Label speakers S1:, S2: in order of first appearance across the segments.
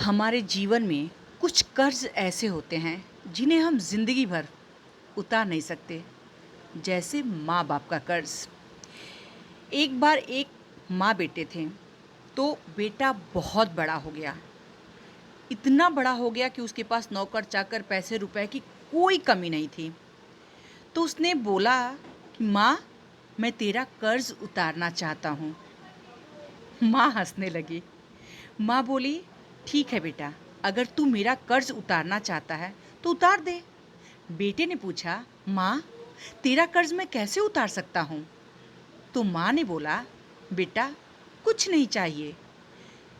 S1: हमारे जीवन में कुछ कर्ज ऐसे होते हैं जिन्हें हम जिंदगी भर उतार नहीं सकते, जैसे माँ बाप का कर्ज। एक बार एक माँ बेटे थे, तो बेटा बहुत बड़ा हो गया। इतना बड़ा हो गया कि उसके पास नौकर चाकर पैसे रुपए की कोई कमी नहीं थी। तो उसने बोला कि माँ, मैं तेरा कर्ज उतारना चाहता हूँ। माँ हंसने लगी। माँ बोली, ठीक है बेटा, अगर तू मेरा कर्ज उतारना चाहता है तो उतार दे। बेटे ने पूछा, माँ, तेरा कर्ज मैं कैसे उतार सकता हूँ? तो माँ ने बोला, बेटा, कुछ नहीं चाहिए,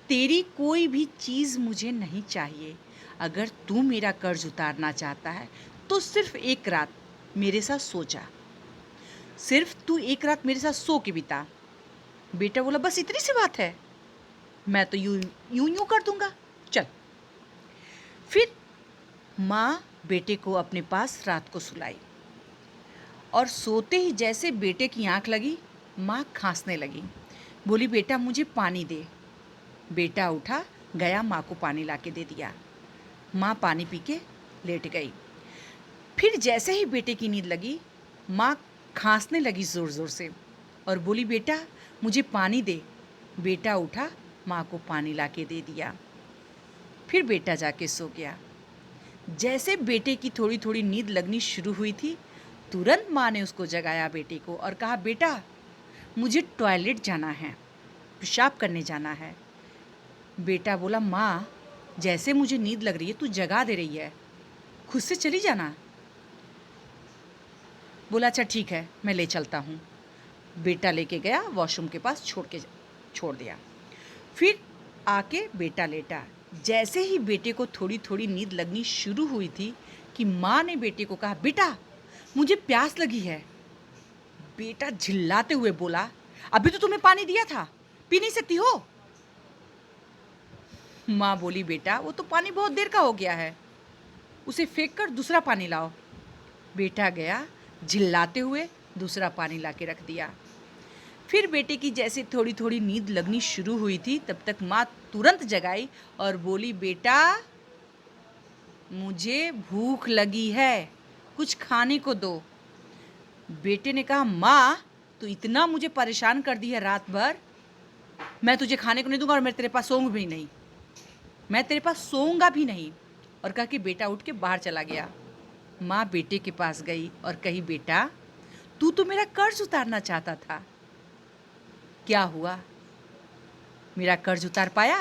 S1: तेरी कोई भी चीज़ मुझे नहीं चाहिए। अगर तू मेरा कर्ज उतारना चाहता है तो सिर्फ एक रात मेरे साथ सो जा। सिर्फ तू एक रात मेरे साथ सो के बिता। बेटा बोला, बस इतनी सी बात है, मैं तो यूं यूं यूं कर दूंगा, चल। फिर माँ बेटे को अपने पास रात को सुलाई और सोते ही जैसे बेटे की आंख लगी, माँ खांसने लगी। बोली, बेटा मुझे पानी दे। बेटा उठा, गया, माँ को पानी ला के दे दिया। माँ पानी पी के लेट गई। फिर जैसे ही बेटे की नींद लगी, माँ खांसने लगी ज़ोर ज़ोर से और बोली, बेटा मुझे पानी दे। बेटा उठा, माँ को पानी ला के दे दिया। फिर बेटा जाके सो गया। जैसे बेटे की थोड़ी थोड़ी नींद लगनी शुरू हुई थी, तुरंत माँ ने उसको जगाया बेटे को और कहा, बेटा मुझे टॉयलेट जाना है, पेशाब करने जाना है। बेटा बोला, माँ, जैसे मुझे नींद लग रही है तू जगा दे रही है, खुद से चली जाना। बोला, अच्छा ठीक है, मैं ले चलता हूँ। बेटा लेके गया, वॉशरूम के पास छोड़ दिया। फिर आके बेटा लेटा। जैसे ही बेटे को थोड़ी थोड़ी नींद लगनी शुरू हुई थी कि माँ ने बेटे को कहा, बेटा मुझे प्यास लगी है। बेटा झिल्लाते हुए बोला, अभी तो तुम्हें पानी दिया था, पी नहीं सकती हो? माँ बोली, बेटा वो तो पानी बहुत देर का हो गया है, उसे फेंक कर दूसरा पानी लाओ। बेटा गया, झिल्लाते हुए दूसरा पानी ला के रख दिया। फिर बेटे की जैसे थोड़ी थोड़ी नींद लगनी शुरू हुई थी, तब तक माँ तुरंत जगाई और बोली, बेटा मुझे भूख लगी है, कुछ खाने को दो। बेटे ने कहा, माँ तू इतना मुझे परेशान कर दी है रात भर, मैं तुझे खाने को नहीं दूंगा और मैं तेरे पास सोऊंगा भी नहीं, मैं तेरे पास सोऊंगा भी नहीं। और कहा कि बेटा उठ के बाहर चला गया। माँ बेटे के पास गई और कही, बेटा तू तो मेरा कर्ज उतारना चाहता था, क्या हुआ, मेरा कर्ज उतार पाया?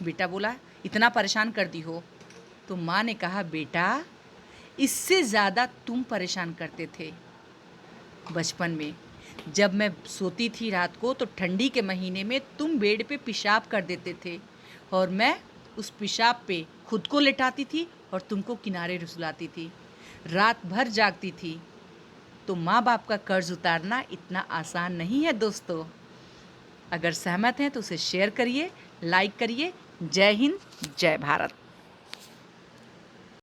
S1: बेटा बोला, इतना परेशान कर दी हो। तो माँ ने कहा, बेटा इससे ज़्यादा तुम परेशान करते थे बचपन में। जब मैं सोती थी रात को तो ठंडी के महीने में तुम बेड पे पेशाब कर देते थे और मैं उस पेशाब पे खुद को लेटाती थी और तुमको किनारे रुसलाती थी, रात भर जागती थी। तो माँ बाप का कर्ज उतारना इतना आसान नहीं है दोस्तों। अगर सहमत हैं तो उसे शेयर करिए, लाइक करिए। जय हिंद, जय भारत।